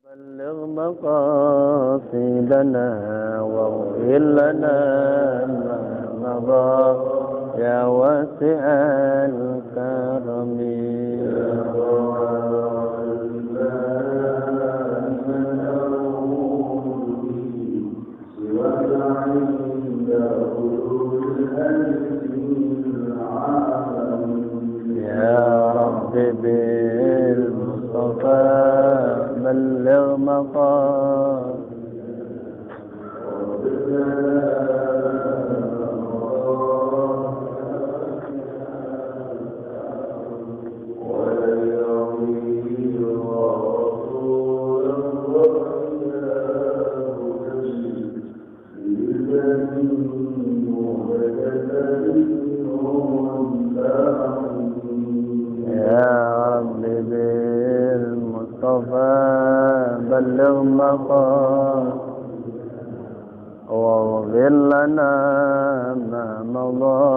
بلغ مقاصدنا واغفر لنا ما مضى يا واسع الكرم يا رب بالمصطفى بلغ مقاصدنا بلغ مقاصدنا واغفر لنا ما مضى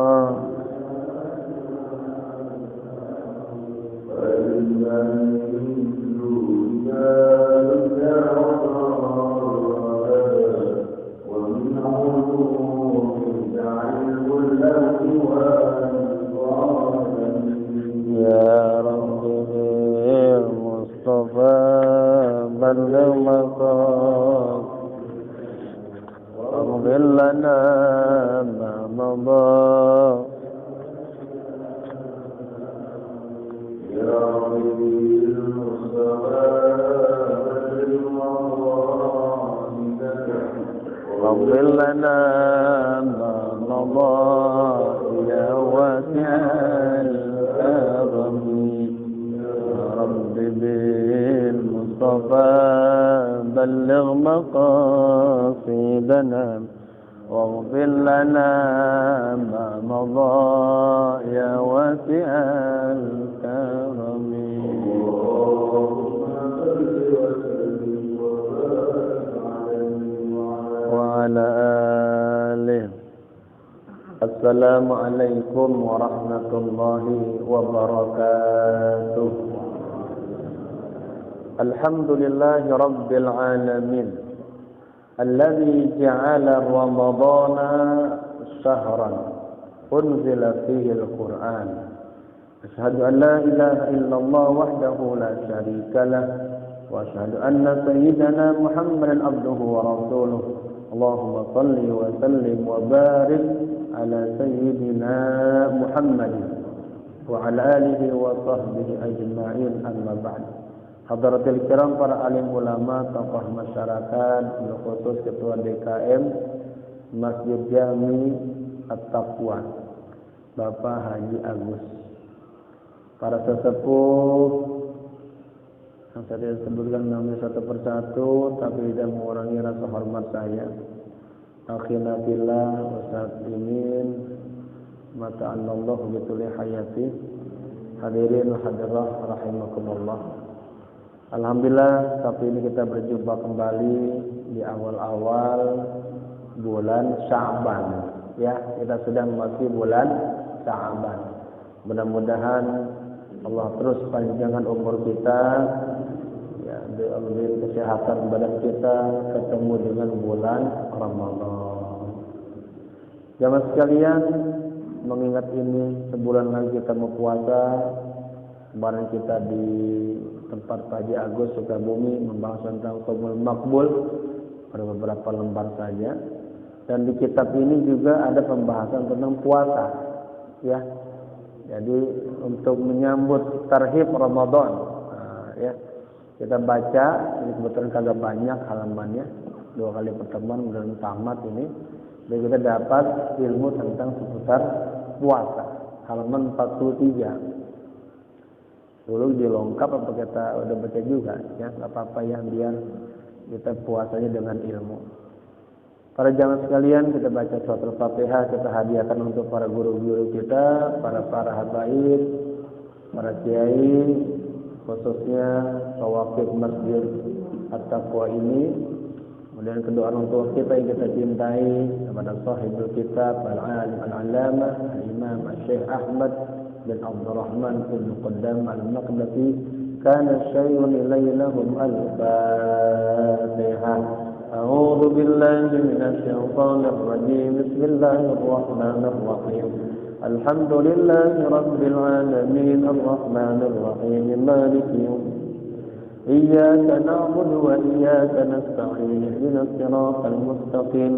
يا رب بالمصطفى بلغ مقاصدنا واغفر لنا ما مضى يا رب بالمصطفى بلغ مقاصدنا واغفر لنا ما مضى يا واسع الكرم يا رب بالمصطفى بلغ مقاصدنا واغفر لنا ما مضى يا واسع الكرم وعلى آله. السلام عليكم ورحمة الله وبركاته. الحمد لله رب العالمين الذي جعل رمضان شهرا أنزل فيه القرآن. أشهد أن لا إله إلا الله وحده لا شريك له وأشهد أن سيدنا محمدا عبده ورسوله. اللهم صل وسلم وبارك على سيدنا محمد وعلى آله وصحبه أجمعين. أما بعد. Hadratil kiram, para alim ulama, tokoh masyarakat, khusus ketua DKM Masjid Jami At-Taqwa Bapak Haji Agus, para sesepuh yang saya sebutkan namanya satu persatu tapi tidak mengurangi rasa hormat saya. Akhina billah Ustaz Imin mata'anallahu bituli hayati. Hadirin hadirah rahimakumullah. Alhamdulillah, tapi ini kita berjumpa kembali di awal-awal bulan Sya'ban. Ya, kita sudah memasuki bulan Sya'ban. Mudah-mudahan Allah terus panjangkan umur kita, ya, diberi kesehatan badan kita, ketemu dengan bulan Ramadan. Jamaah sekalian, mengingat ini sebulan lagi kita mau puasa. Kemarin kita di tempat Pak Haji Agus Sukabumi membahas tentang Qaumul Maqbul pada beberapa lembar saja, dan di kitab ini juga ada pembahasan tentang puasa, ya. Jadi untuk menyambut tarhib Ramadan, ya, kita baca ini kebetulan kagak banyak halamannya, 2 kali pertemuan belum tamat ini, dan kita dapat ilmu tentang seputar puasa, halaman 43. Dulu dilengkap apa kita udah baca juga, ya, nggak apa-apa ya, biar kita puasanya dengan ilmu. Para jamaah sekalian, kita baca surat Al-Fatihah, kita hadiahkan untuk para guru-guru kita, para habaib, para kiai, khususnya Tawaqif Masjid At-Taqwa ini. Kemudian kedua orang tua kita yang kita cintai, kepada sahibul kitab Al-Alim Al-Allamah Al-Imam Al-Syekh Ahmad bin Abdurrahman bin Qaddam Al-Maqdisi kana syai'un ilailahum al-Fatihah. A'udzu billahi minasy syaithanir rajim. Bismillahirrahmanirrahim. Alhamdulillahi rabbil alamin arrahmanir rahim maliki yaumiddin. Iyyaka na'budu wa iyyaka nasta'in. Ihdinas siratal mustaqim.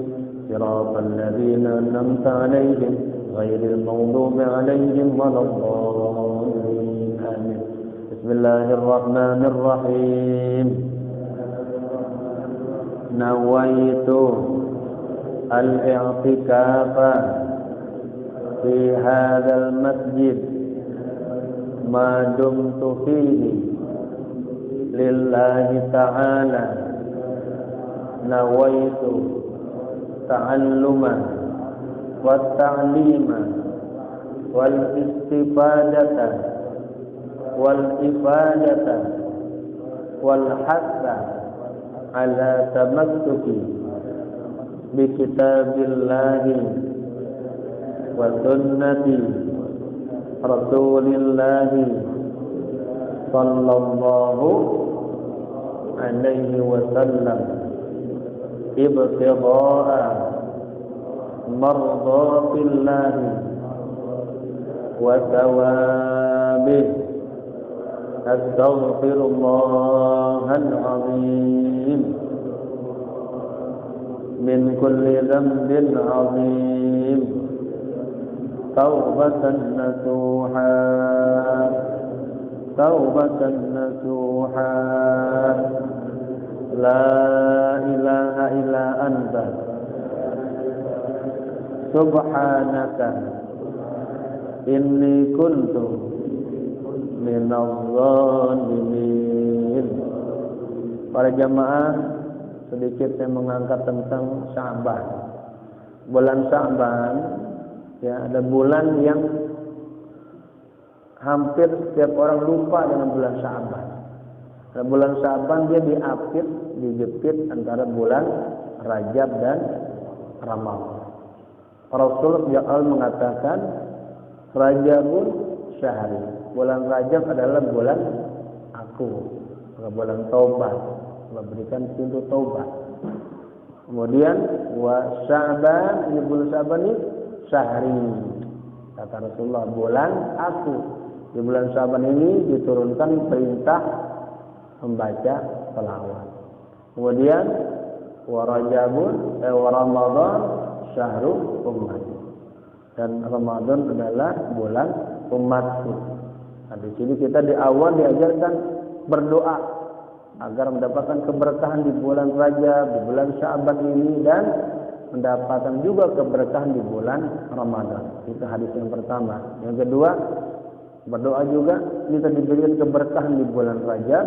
Siratal ladzina an'amta 'alaihim ghairil maghdubi 'alaihim waladdallin. Amin. Bismillahirrahmanirrahim. Nawaitu al-i'tikafa fi hadzal masjid ma dumtu fihi lillahi ta'ala. Nawaitu ta'alluma wa ta'lima wal istifadata wal ifadata wal hatha ala tamassuki bi kitabillahi wa sunnati rasulillahi sallallahu alaihi wasallam ibtigha'a mardatillahi wa thawabih. Astaghfirullahal azim min kulli dhanbin azim taubatan nasuha taubatan nasuha. La ilaha illa anta subhanaka inni kuntu minadh dhalimin. Para jamaah, sedikit saya mengangkat tentang Sya'ban. Bulan Sya'ban, ya, ada bulan yang hampir setiap orang lupa dengan bulan Sya'ban. Nah, bulan Sya'ban dia dijepit antara bulan Rajab dan Ramadan. Rasulullah mengatakan Rajabun syahri. Bulan Rajab adalah bulan aku, bulan taubat, memberikan pintu taubat. Kemudian wa Sya'ban, ini bulan Sya'ban ini syahri. Kata Rasulullah, bulan aku. Di bulan Sya'ban ini diturunkan perintah membaca selawat. Kemudian wa Rajabun wa Ramadan syahrul ummat. Dan Ramadan adalah bulan umatku. Nah, di sini kita di awal diajarkan berdoa agar mendapatkan keberkahan di bulan Rajab, di bulan Sya'ban ini, dan mendapatkan juga keberkahan di bulan Ramadan. Itu hadis yang pertama. Yang kedua, berdoa juga kita diberikan keberkahan di bulan Rajab,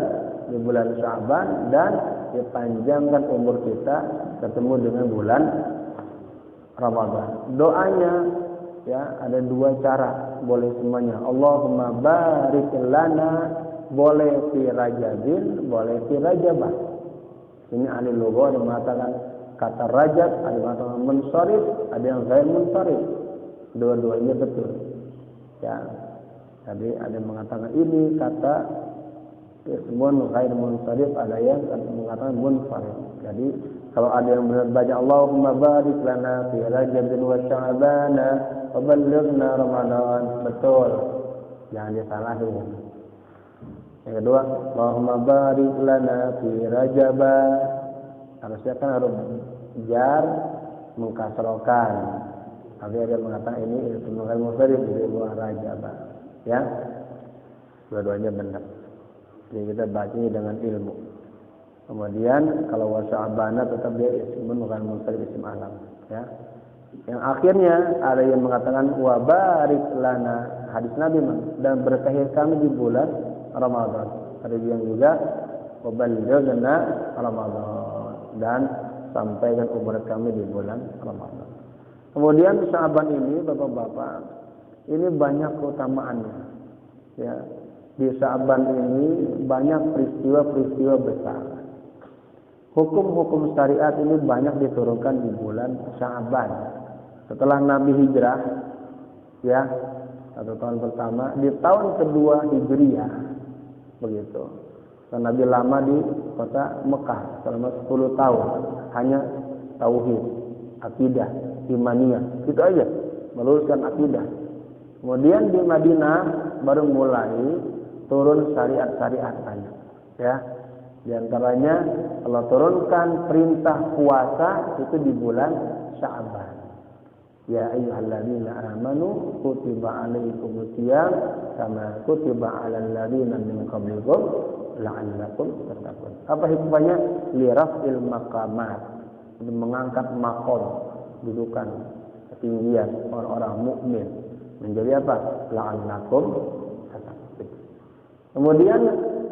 di bulan Sya'ban, dan dipanjangkan umur kita ketemu dengan bulan Ramadan. Doanya ya ada dua cara, boleh semuanya. Allahumma barik lana, boleh fi Rajabin, boleh fi Rajabah. Ini ahli lugha yang mengatakan kata Rajab, ada yang mengatakan munsharif, ada yang ghair munsharif. Dua-duanya betul. Ya. Jadi ada yang mengatakan ini kata ismun ghair munsharif, ada yang mengatakan munsharif. Jadi kalau ada yang baca Allahumma barik lana fi Rajabin wa Sya'ban wa ballighna Ramadan, betul. Jangan disalahin. Yang kedua, Allahumma barik lana fi Rajab. Harusnya kan harus jar mengkasrokan. Tapi ada yang mengatakan ini ismun ghair munsharif di luar Rajab. Ya, dua-duanya benar. Jadi kita bacanya dengan ilmu. Kemudian kalau wasya'bana tetap dia ismun bukan munsharif isim alam. Ya. Yang akhirnya ada yang mengatakan wa barik lana, hadis Nabi, dan berkahi kami di bulan Ramadan. Ada yang juga wa ballighna Ramadan, dan sampaikan umur kami di bulan Ramadan. Kemudian Sya'ban ini Bapak-bapak, ini banyak keutamaannya. Ya, di Sya'ban ini banyak peristiwa-peristiwa besar. Hukum-hukum syariat ini banyak diturunkan di bulan Sya'ban. Setelah Nabi hijrah, ya, 1 tahun pertama, di tahun kedua Hijriah, begitu. Dan Nabi lama di kota Mekah selama 10 tahun, hanya tauhid, akidah, imaniyah, itu aja, meluruskan akidah. Kemudian di Madinah baru mulai turun syariat-syariat banyak, ya. Di antaranya Allah turunkan perintah puasa itu di bulan Sya'ban. Ya ayyuhalladzina amanu kutiba alaikumusiyam kama kutiba alal ladzina min qablikum la'allakum tattaqun. Apa hikmahnya? Liraf'il maqamat, untuk mengangkat maqam, dudukan, ketinggian orang-orang mukmin menjadi apa? La'allakum tattaqun. Kemudian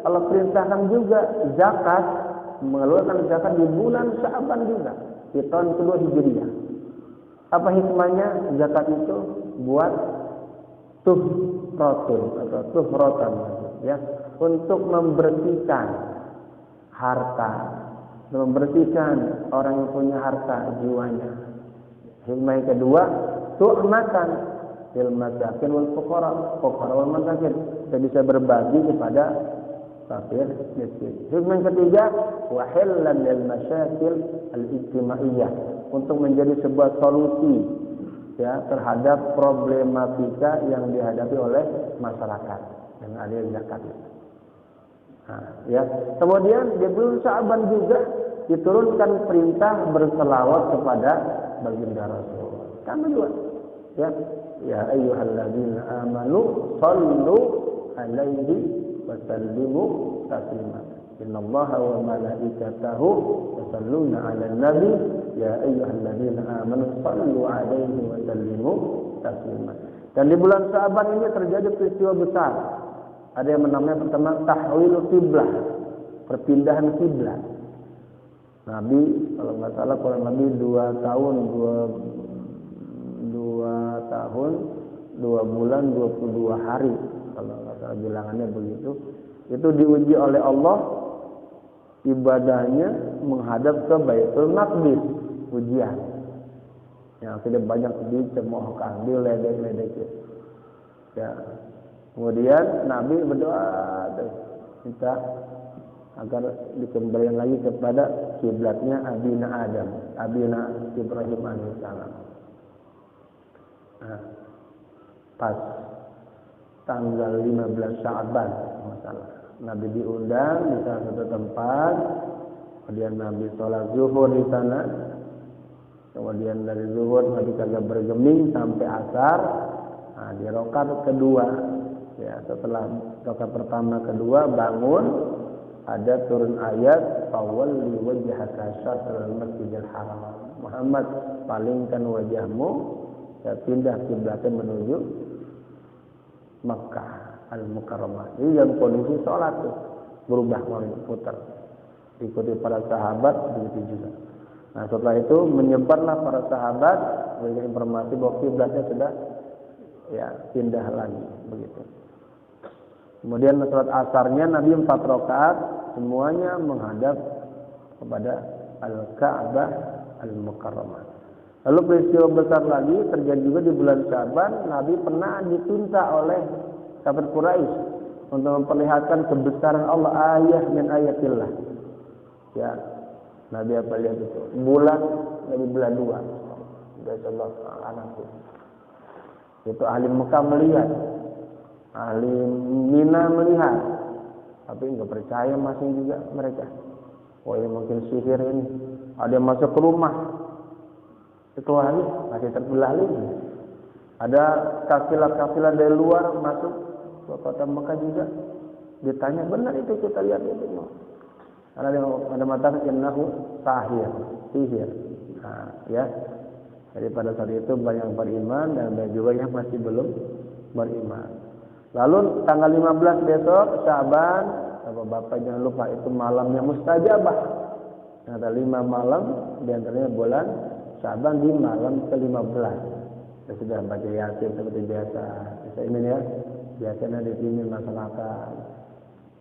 Allah perintahkan juga zakat, mengeluarkan zakat di bulan Sya'ban juga, di tahun kedua Hijriah. Apa hikmahnya zakat itu? Buat tuhratun atau tuhrotan, ya, untuk membersihkan harta, membersihkan orang yang punya harta jiwanya. Hikmah yang kedua, tu'matan lil masakin wal fuqara wal masakin, kita bisa berbagi kepada fakir miskin. Hikmah yang ketiga, wa hillan lil masyakil al ijtimaiyah, untuk menjadi sebuah solusi, ya, terhadap problematika yang dihadapi oleh masyarakat dengan adanya zakat. Nah, ya. Kemudian di bulan Sya'ban juga diturunkan perintah berselawat kepada baginda Rasul. Kami juga, ya, ya ayyuhalladzina amanu shallu alaihi wa sallimu taslima. Innallaha wa malaikatahu yusholluna 'alan nabi ya ayyuhalladzina amanu shallu 'alaihi wa sallimu taslima. Dan di bulan Sya'ban ini terjadi peristiwa besar. Ada yang namanya pertama tahwil qiblah, perpindahan kiblat. Nabi kalau nggak salah kurang lebih 2 tahun 2 bulan 22 hari kalau nggak salah bilangannya begitu. Itu diuji oleh Allah, ibadahnya menghadap ke Baitul Maqdis, ujian yang tidak banyak dicemoohkan, diledek-ledek, ya. Kemudian Nabi berdoa minta agar dikembalikan lagi kepada kiblatnya Abina Adam, Abina Ibrahim alaihissalam. Nah, pas tanggal 15 Sya'ban masalah, Nabi diundang di salah satu tempat, kemudian Nabi sholat zuhur di sana, kemudian dari zuhur Nabi kagak bergeming sampai asar. Nah, di rakaat kedua, ya, setelah rakaat pertama kedua bangun, ada turun ayat fawalli wajhaka syatral masjidil haram. Muhammad, palingkan wajahmu, ya, pindah kiblatnya menuju Makkah al-Mukarramah. Ini yang kondisi sholat tuh berubah, putar, ikuti para sahabat begitu juga. Nah, setelah itu menyebarlah para sahabat memberikan informasi bahwa kiblatnya sudah, ya, pindah lagi begitu. Kemudian salat asarnya Nabi 4 rakaat, semuanya menghadap kepada Al-Ka'bah Al-Mukarramah. Lalu peristiwa besar lagi terjadi juga di bulan Sya'ban. Nabi pernah ditinta oleh kafir Quraisy untuk memperlihatkan kebesaran Allah, ayat min ayatillah. Ya, Nabi apa lihat itu? Bulan, Nabi bulan 2. Insyaallah anakku. Itu ahli Mekah melihat, ahli Mina melihat, tapi enggak percaya masih juga mereka. Oh, ya mungkin sihir ini. Ada yang masuk ke rumah, keluar lagi, masih terbelah lagi. Ada kafilah-kafilah dari luar masuk ke kota Mekah juga. Ditanya, benar itu kita lihat itu. Karena ada mengatakan innahu sihir. Nah, ya. Jadi pada saat itu banyak beriman dan banyak juga yang masih belum beriman. Lalu tanggal 15 besok Sya'ban, Bapak jangan lupa itu malamnya mustajabah. Ada 5 malam, di antaranya bulan Sya'ban di malam ke-15. Kita sudah baca Yasin seperti biasa. Saya ini ya, biasanya di sini masyarakat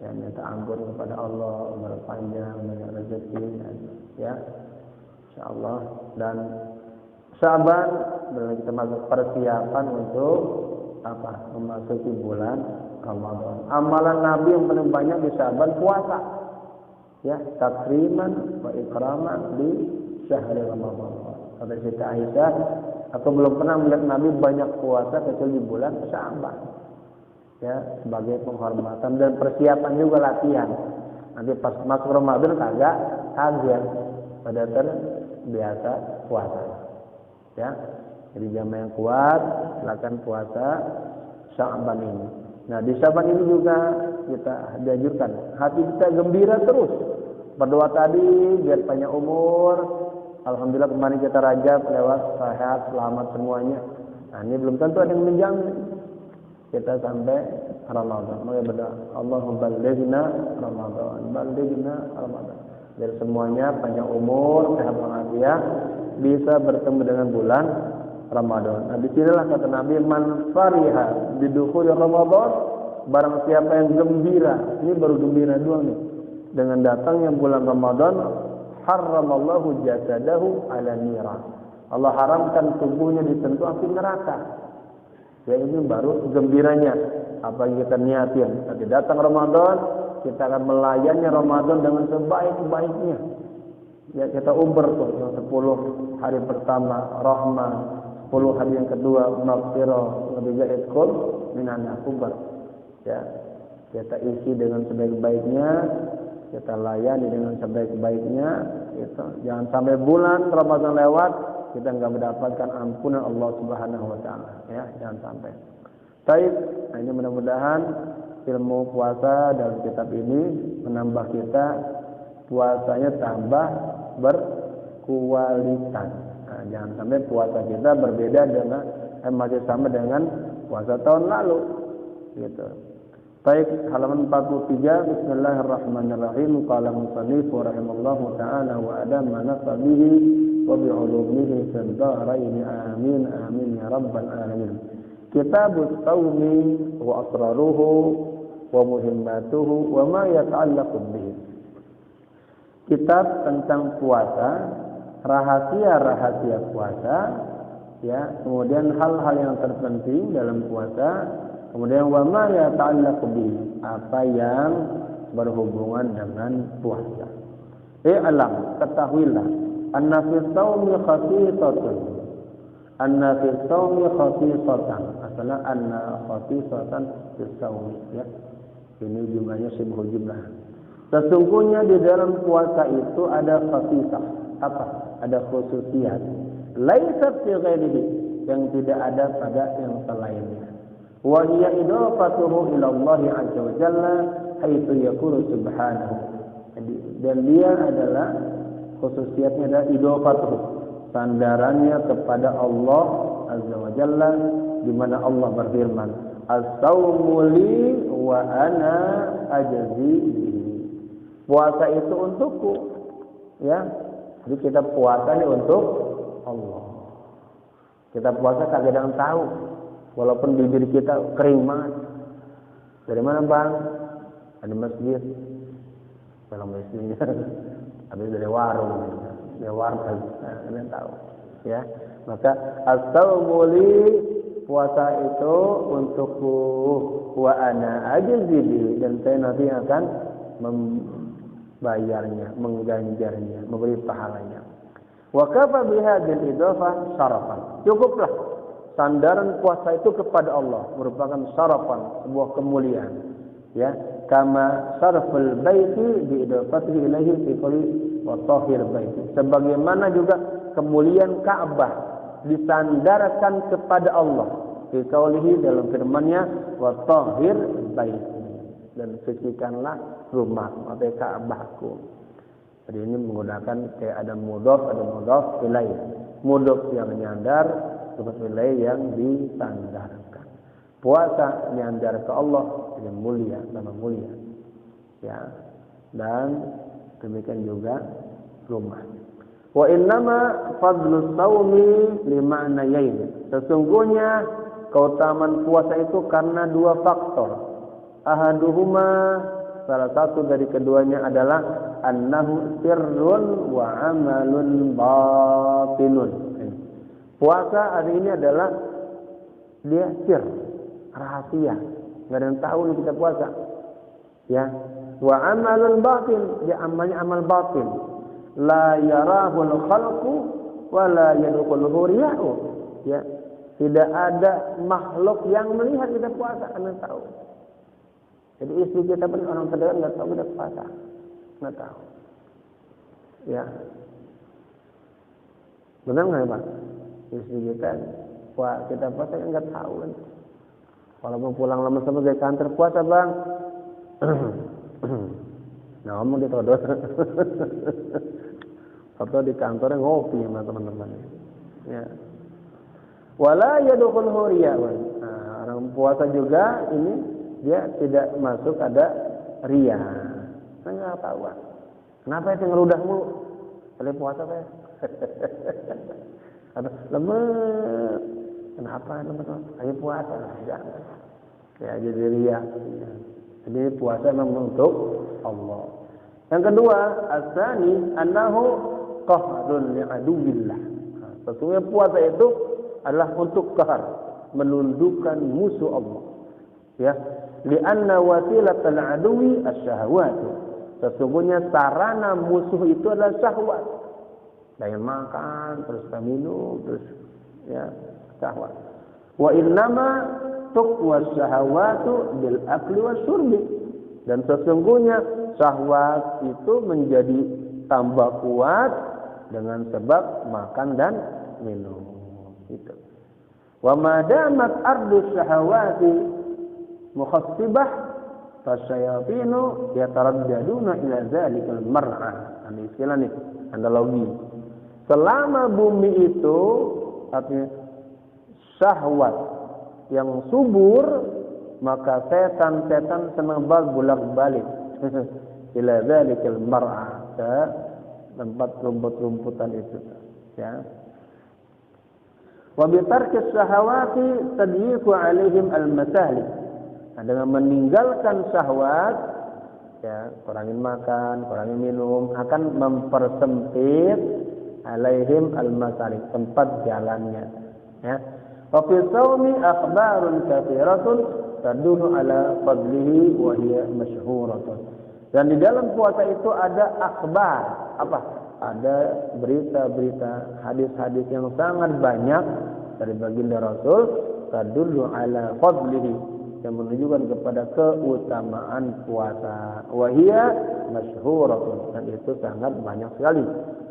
yang minta ampun kepada Allah, umur panjang, banyak rezeki, ya, insyaallah. Dan Sya'ban berarti kita masuk persiapan untuk apa? Memasuki bulan Ramadan. Amalan Nabi yang paling banyak di Syaban puasa. Ya, takriman wa ikraman di syahr Ramadan. Kata Siti Aisyah, aku belum pernah melihat Nabi banyak puasa kecuali di bulan Syaban. Ya, sebagai penghormatan dan persiapan juga latihan. Nanti pas masuk Ramadan kagak kaget, pada terbiasa puasa. Ya, jadi jamaah yang kuat silakan puasa Syaban ini. Nah, di Syaban ini juga kita dianjurkan hati kita gembira terus. Berdoa tadi biar panjang umur. Alhamdulillah kemarin kita Rajab lewat sehat, selamat semuanya. Nah, ini belum tentu ada yang menjamin kita sampai Ramadan. Maka berdoa, Allahumma ballighna Ramadan, ballighna Ramadan. Biar semuanya panjang umur, sehat walafiat, bisa bertemu dengan bulan Ramadan. Nah, disinilah kata Nabi, man fariha bidukhuli Ramadan, barang siapa yang gembira, ini baru gembira doang nih, dengan datangnya bulan Ramadan, haramallahu jasadahu ala nira. Allah haramkan tubuhnya disentuh api neraka. Ya, ini baru gembiranya. Apa yang kita niatin, nanti datang Ramadan, kita akan melayani Ramadan dengan sebaik-baiknya. Ya, kita uber tuh yang 10 hari pertama rahmah, 10 hari yang kedua maghfirah, ketiga idkhul minan uber. Ya, kita isi dengan sebaik-baiknya, kita layani dengan sebaik-baiknya. Itu jangan sampai bulan Ramadan lewat kita enggak mendapatkan ampunan Allah Subhanahu wa taala, ya, jangan sampai. Baik, nah ini mudah-mudahan ilmu puasa dalam kitab ini menambah kita puasanya tambah berkualitas. Nah, jangan sampai puasa kita berbeda dengan masih sama dengan puasa tahun lalu, gitu. Baik, halaman 43. Bismillahirrahmanirrahim. Qala musannif rahimallahu ta'ala wa adama nasabihi wa bi'ulumihi fid dharain. Amin amin ya rabbal alamin. Kitabut shaumi wa asraruhu wa muhimmatuhu wa ma yata'allaqu bihi. Kitab tentang puasa, rahasia-rahasia puasa, ya, kemudian hal-hal yang terpenting dalam puasa, kemudian wa ma yata'allaqu bihi, apa yang berhubungan dengan puasa. I'lam, ketahuilah, anna fi shaumi khasisatun. Anna fi shaumi khasisatan. Asalnya anna khasisatan fi shaumi, ya. Ini jumlahnya sibuk jumlah. Sesungguhnya di dalam puasa itu ada khasisah. Apa? Ada khususiyat. Laisat fi ghairihi, yang tidak ada pada yang selainnya. Wa hiya idafatuhu ila Allah azza wa jalla haitsu yaqulu subhanahu. Dan dia adalah khususiyatnya adalah idafatuhu, sandarannya kepada Allah azza wa jalla, di mana Allah berfirman, as-saumu li wa ana ajzi bihi. Puasa itu untukku, ya. Jadi kita puasa ini untuk Allah. Kita puasa kagak ada yang tahu. Walaupun bibir kita kering banget. Dari mana bang? Ada masjid. Kalau masjid, habis dari warung. Dari warteg. Nah, kalian tahu. Ya. Maka as-saumu li, puasa itu untukku, wa ana ajzi bihi, dan saya nanti akan membayarnya, mengganjarnya, memberi pahalanya. Wa kafa bihadzal idafah syarafan. Cukuplah sandaran puasa itu kepada Allah merupakan syarafan, sebuah kemuliaan, ya, kama syaraful baiti bi idafatihi ilaihi fi qawli wa tahhir baiti. Sebagaimana juga kemuliaan Ka'bah disandarkan kepada Allah fi qawlihi, dalam firman-Nya, wa tahhir baiti, dan sucikanlah rumah atau Ka'bahku. Jadi ini menggunakan kayak ada mudhof ilaih. Mudhof yang nyandar, mudhof ilaih yang disandarkan. Puasa nyandar ke Allah, yang mulia, nama mulia. Ya. Dan demikian juga rumah. Wa innama fadlus shaumi li ma'nayain. Sesungguhnya keutamaan puasa itu karena dua faktor. Ahaduhuma, salah satu dari keduanya adalah annahu sirrun wa amalun batinun. Puasa hari ini adalah dia sir, rahasia, Enggak ada yang tahu nih kita puasa. Ya. Wa amalul batin, dia amalnya amal batin. La yarahul khalqu wa la yadkhuluhu riya'u. Ya. Tidak ada makhluk yang melihat kita puasa, karena tahu. Jadi istri kita pun orang terdekat enggak tahu kita puasa. Enggak tahu. Ya. Benar enggak, Pak? Istri kita puasa enggak tahu kan. Walaupun pulang lama sama dari kantor, puasa, Bang. Nah, ngomong ditodot. Atau di kantornya ngopi sama teman-teman. Ya. Wala yadkhuluhu riya'un. Nah, orang puasa juga ini dia tidak masuk ada riya. Saya enggak tahu. Kenapa itu ngeludah mulu? Kalau puasa saya. Atau lemes. Kenapa teman-teman? Lagi puasa. Jangan. Ya jadi riya. Jadi puasa memang untuk Allah. Yang kedua, asani annahu qahrun li'aduwillah. Sesungguhnya puasa itu adalah untuk qahar, menundukkan musuh Allah. Ya, li'anna wasilatul aduwi asy-syahawat. Sesungguhnya sarana musuh itu adalah syahwat. Pengen makan, terus minum, terus ya, syahwat. Wa innama tuqwa syahawatu bil akli wasyurbi. Dan sesungguhnya syahwat itu menjadi tambah kuat dengan sebab makan dan minum. Itu. Wa madamat ardu syahawati mukhassibah fasyayatinu yataraddaduna ila zalikal mar'a. Ini istilah nih, analogi. Selama bumi itu artinya syahwat yang subur, maka setan-setan senang bolak-balik ila zalikal mar'a, ke tempat rumput-rumputan itu, ya. Wa bi tarki syahawati tadyiqu alaihim al-masalik. Nah, dengan meninggalkan syahwat, ya, kurangin makan, kurangin minum, akan mempersempit alaihim al-masalik, tempat jalannya, ya. Wa fi shaumi akhbarun katsiratun tadullu ala fadlihi wa hiya masyhuratun. Dan di dalam puasa itu ada akhbar, apa? Ada berita-berita, hadis-hadis yang sangat banyak dari baginda Rasul, tadullu ala fadlihi, yang menunjukkan kepada keutamaan puasa. Wa hiya masyhuratun, dan itu sangat banyak sekali.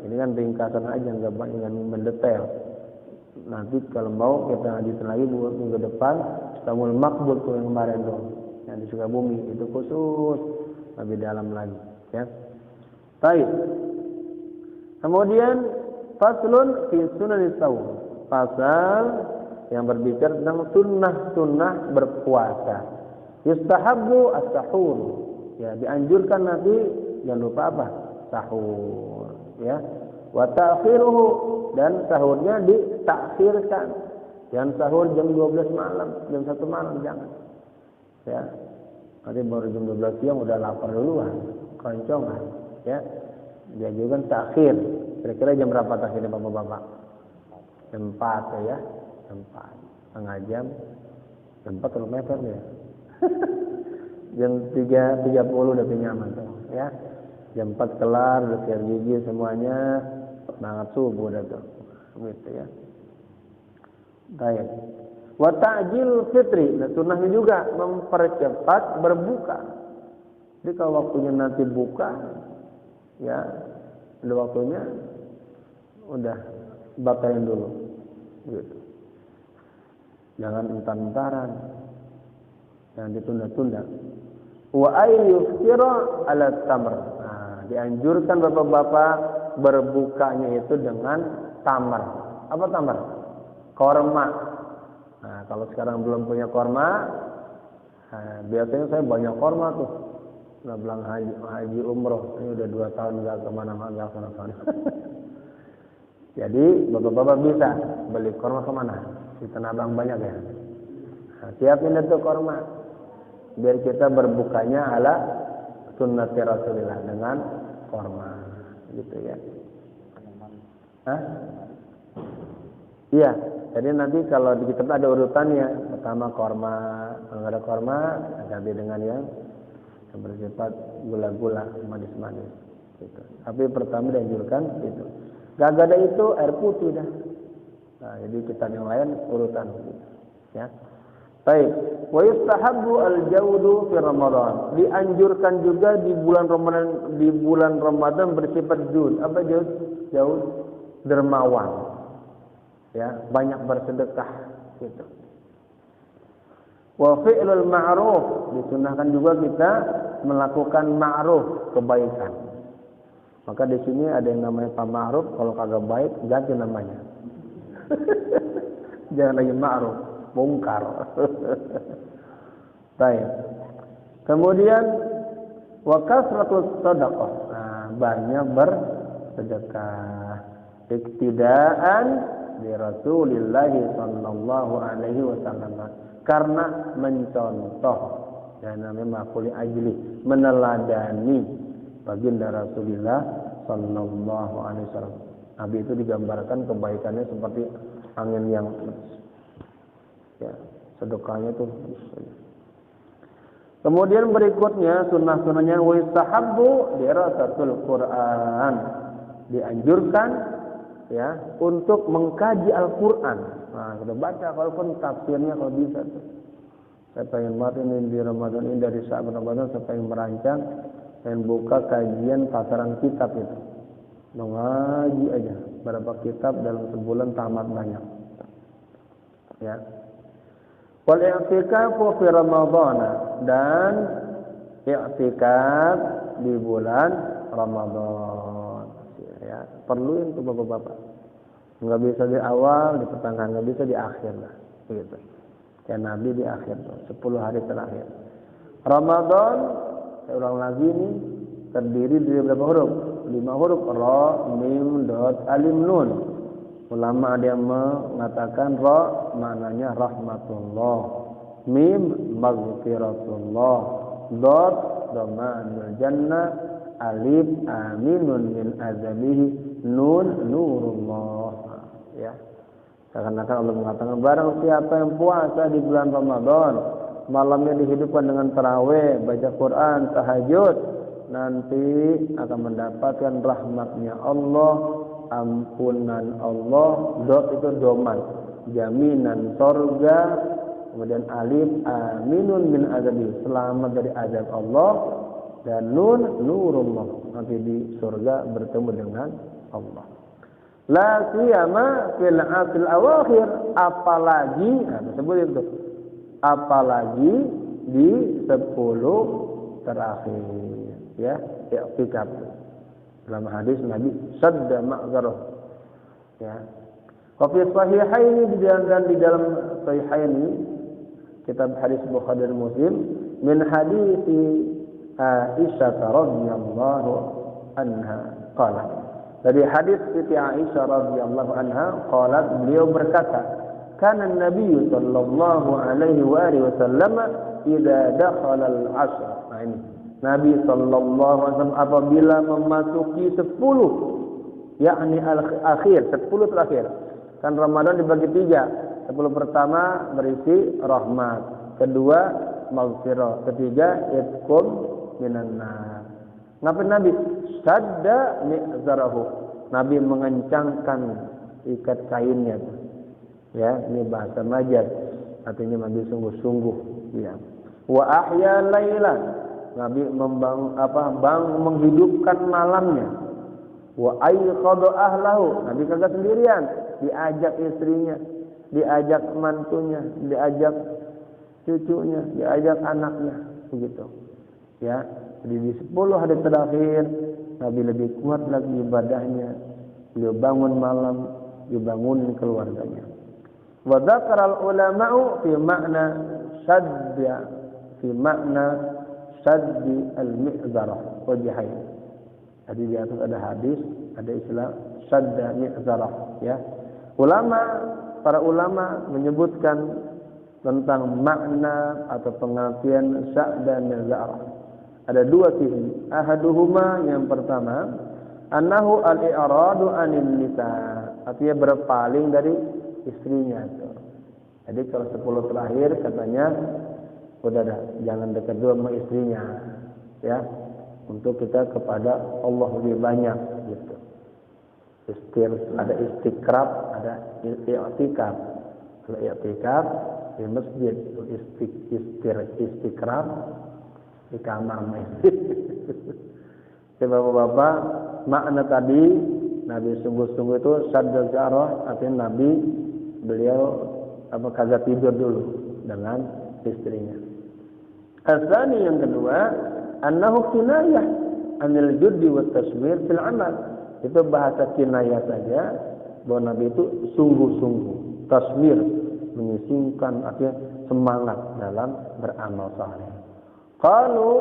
Ini kan ringkasan aja, enggak banyak yang mendetail. Nanti kalau mau kita lanjutin lagi minggu depan, Tamul Maqbul tuh yang kemarin tuh, yang di Sukabumi, itu khusus lebih dalam lagi, ya. Baik. Kemudian faslun fi sunanis shaum. Pasal yang berbicara tentang sunnah-sunnah berpuasa. Yustahabbu as-sahur. Ya, dianjurkan nanti jangan lupa apa? Sahur, ya. Wa ta'khiruhu, dan sahurnya ditakhirkan. Jangan sahur jam 12 malam, jam 1 malam jangan. Ya. Nanti baru jam 12 siang udah lapar duluan, keroncongan, ya. Dia juga takhir. Kira-kira jam berapa takhirnya Bapak-bapak? Jam 4 ya. Jam 4. Setengah jam. Jam 4 kalau mepet ya. Jam 3.30 udah nyaman tuh, ya. Jam 4 kelar, udah siar gigi semuanya, semangat subuh udah tuh. Gitu ya. Baik. Wa ta'jil fitri, nah sunnahnya juga mempercepat berbuka. Jadi kalau waktunya nanti buka, ya, udah waktunya, udah batalin dulu, gitu. Jangan entar-entaran, jangan ditunda-tunda. Wa ayyuftira ala tamr. Nah, dianjurkan bapak-bapak berbukanya itu dengan tamar. Apa tamar? Korma. Nah, kalau sekarang belum punya korma, nah, biasanya saya banyak korma tuh. Nah, bilang haji umroh, ini udah 2 tahun nggak kemana-mana, sana-sana. Jadi bapak-bapak bisa beli korma kemana? Di Tanah Abang banyak ya. Nah, siapin itu korma, biar kita berbukanya ala sunnati Rasulillah dengan korma, gitu ya. Hah? Iya, jadi nanti kalau di kitab ada urutannya. Pertama korma, kalau nggak ada korma ganti dengan yang bersifat gula-gula, manis-manis. Gitu. Tapi pertama dianjurkan itu. Gak ada itu air putih dah. Nah, jadi kitab yang lain urutan. Ya. Baik. Wa yustahabbu al-jawdu fi Ramadan. Dianjurkan juga di bulan Ramadan bersifat jud. Apa jud? Jauh dermawan. Ya, banyak bersedekah gitu. Wa fi'lul ma'ruf, disunahkan juga kita melakukan ma'ruf, kebaikan. Maka di sini ada yang namanya Pak Ma'ruf, kalau kagak baik ganti namanya. Jangan lagi ma'ruf, mungkar. Baik. Kemudian wa kasratus shadaqah. Nah, banyak bersedekah. Iktidaan di Rasulillah sallallahu alaihi wasallam. Karena mencontoh, yang namanya makuli ajli, meneladani baginda Rasulullah sallallahu alaihi wasallam. Nabi itu digambarkan kebaikannya seperti angin yang ya, sedekahnya tuh. Kemudian berikutnya sunnah-sunnahnya wa istahabbu diraasatul Quran. Dianjurkan ya untuk mengkaji Al-Qur'an. Nah, kita baca walaupun tafsirnya kalau bisa tuh. Saya pengen banget ini di Ramadan ini, dari saat Ramadan saya pengen merancang dan buka kajian pasaran kitab itu. Mengaji aja berapa kitab dalam sebulan tamat banyak. Ya. Wal i'tikafu fi Ramadan, dan i'tikaf di bulan Ramadan. Ya, perlu itu Bapak-bapak. Nggak bisa di awal, di pertengahan, nggak bisa di akhir lah, begitu. Ya Nabi di akhir, 10 hari terakhir. Ramadan, saya ulang lagi nih, terdiri dari berapa huruf? 5 huruf, ra, mim, dot, alim, nun. Ulama ada yang mengatakan ra maknanya rahmatullah, mim maghfiratullah, dot dhamanul jannah, alif aminun min azabihi, nun nurullah. Ya, seakan-akan Allah mengatakan barang siapa yang puasa di bulan Ramadan, malamnya dihidupkan dengan tarawih, baca Quran, tahajud, nanti akan mendapatkan rahmatnya Allah, ampunan Allah, dot itu doman, jaminan surga, kemudian alif aminun min azabi, selamat dari azab Allah, dan nun nurullah, nanti di surga bertemu dengan Allah. La siyama fil asl awakhir, apalagi disebut itu, apalagi di 10 terakhir, ya, i'tikaf. Dalam hadis Nabi sadda ma'zarah, ya. Wa fi sahihaini, di dalam sahihaini kitab hadis Bukhari dan Muslim, min hadis Aisyah radhiyallahu anha qalat, dari hadis Siti Aisyah radhiyallahu anha qalat, beliau berkata, kana Nabi sallallahu alaihi wa alihi wasallam idza dakhala al-'ashr. Nah ini Nabi sallallahu alaihi wasallam apabila memasuki 10, yakni al-akhir, 10 terakhir. Kan Ramadan dibagi 3. 10 pertama berisi rahmat, kedua maghfirah, ketiga itqum minan nar. Ngapain Nabi? Sadda mi'zarahu. Nabi mengencangkan ikat kainnya. Ya, ini bahasa majaz. Artinya Nabi sungguh-sungguh, ya. Wa ahya lailan. Nabi menghidupkan malamnya. Wa ayqadha ahlahu. Nabi kagak sendirian, diajak istrinya, diajak mantunya, diajak cucunya, diajak anaknya, begitu. Ya, jadi di 10 hari terakhir Nabi lebih kuat lagi ibadahnya. Beliau bangun malam, dibangunin keluarganya. Wa dzakara al-ulama'u fi makna saddi al-mi'zarah wajihain. Jadi di atas ada hadis, ada istilah sadda mi'zarah, ya. Para ulama menyebutkan tentang makna atau pengertian sadda mi'zarah. Ada 2 sisi. Ahaduhuma, yang pertama, annahu al-i'radu 'anil nisa, artinya berpaling dari istrinya tuh. Jadi kalau 10 terakhir katanya udah dah, jangan dekat dulu sama istrinya, ya. Untuk kita kepada Allah lebih banyak gitu. Ada istiqrab, ada i'tikaf. Kalau i'tikaf di masjid, istiqrab di kamar masjid. Bapak-bapak, makna tadi Nabi sungguh-sungguh itu sadda zarah, artinya Nabi beliau kagak tidur dulu dengan istrinya. Asani yang kedua, annahu kinayah anil juddi wa taswir fil amal. Itu bahasa kinayah saja bahwa Nabi itu sungguh-sungguh, taswir menyisingkan artinya semangat dalam beramal saleh. Qalu,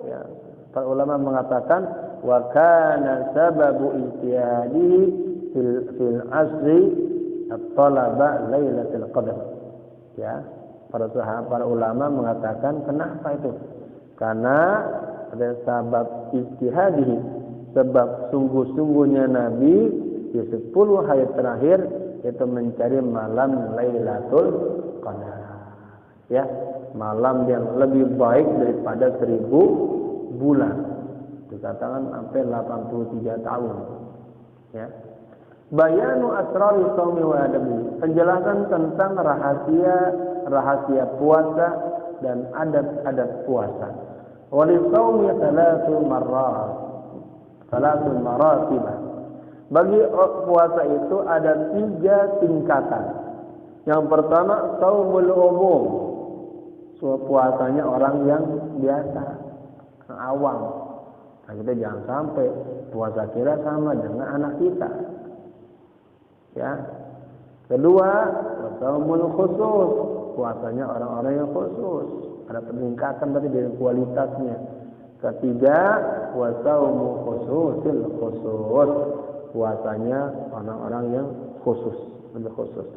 ya, para ulama mengatakan wa kana sababu ijtihadihi fil asri at-talaba lailatul qadar. Ya, para ulama mengatakan kenapa itu? Karena ada sebab ijtihadihi, sebab sungguh-sungguhnya Nabi di 10 hari terakhir itu mencari malam Lailatul Qadar. Ya, malam yang lebih baik daripada 1000 bulan. Dikatakan sampai 83 tahun. Ya. Bayanu asrari shaumi wa adabi. Penjelasan tentang rahasia puasa dan adat-adat puasa. Walisaumi salatul maratibah. Bagi puasa itu ada 3 tingkatan. Yang pertama saumul umum. Puasanya orang yang biasa, yang awam. Nah, kita jangan sampai puasa kita sama dengan anak kita. Ya. Kedua, saumul khusus. Puasanya orang-orang yang khusus. Ada peningkatan berarti dari kualitasnya. Ketiga, wasaumu khususil khusus. Puasanya orang-orang yang khusus, lebih khusus.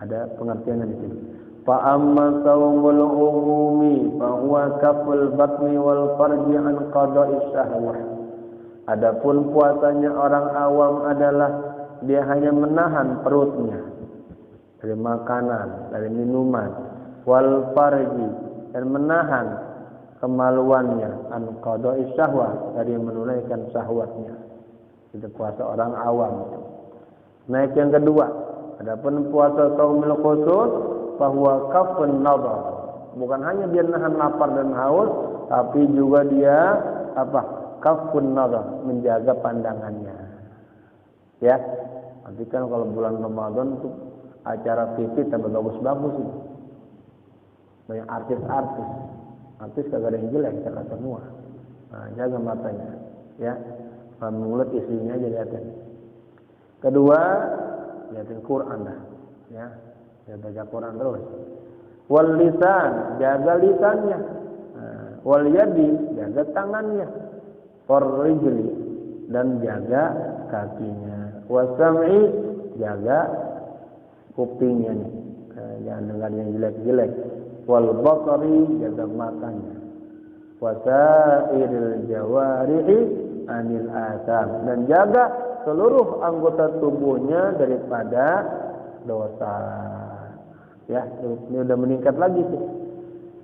Ada pengertiannya di sini. Fa amma saumul umumi fa huwa kaful batni wal farji an qada'i syahwah. Adapun puasanya orang awam adalah dia hanya menahan perutnya dari makanan, dari minuman, wal farji, dan menahan kemaluannya, an qada'i syahwah, dari menunaikan syahwatnya. Itu puasa orang awam itu. Naik yang kedua, adapun puasa saumul khusus bahwa kafun nadar, bukan hanya dia nahan lapar dan haus, tapi juga dia kafun nadar, menjaga pandangannya. Ya, nanti kan kalau bulan Ramadan tuh acara TV tambah bagus-bagus itu. Banyak artis kagak ada yang jelek, cakap semua. Nah, jaga matanya, ya. Mulut isinya aja lihatin. Kedua, lihatin Quran dah, ya. Dia baca Quran terus. Wal lisan, jaga lisannya. Wal yadi, jaga tangannya. Wal rijli, dan jaga kakinya. Wasam'i, jaga kupingnya nih. Jangan dengar yang jelek-jelek. Wal basari, jaga matanya. Wasairil jawarihi anil asam, dan jaga seluruh anggota tubuhnya daripada dosa. Ya, ini udah meningkat lagi sih.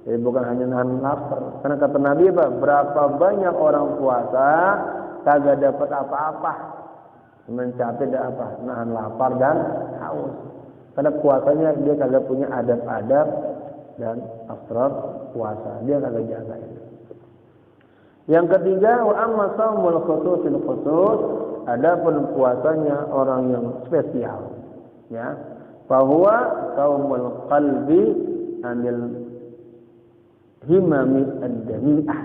Jadi bukan hanya nahan lapar. Karena kata Nabi berapa banyak orang puasa kagak dapat apa-apa, mencapai nahan lapar dan haus. Karena puasanya dia kagak punya adab-adab dan asrar puasa, dia kagak jaga itu. Yang ketiga, wa amma shaumul khususil khusus, adapun puasanya orang yang spesial, ya. Bahwa saumul qalbi anil himami ad-dami'ah,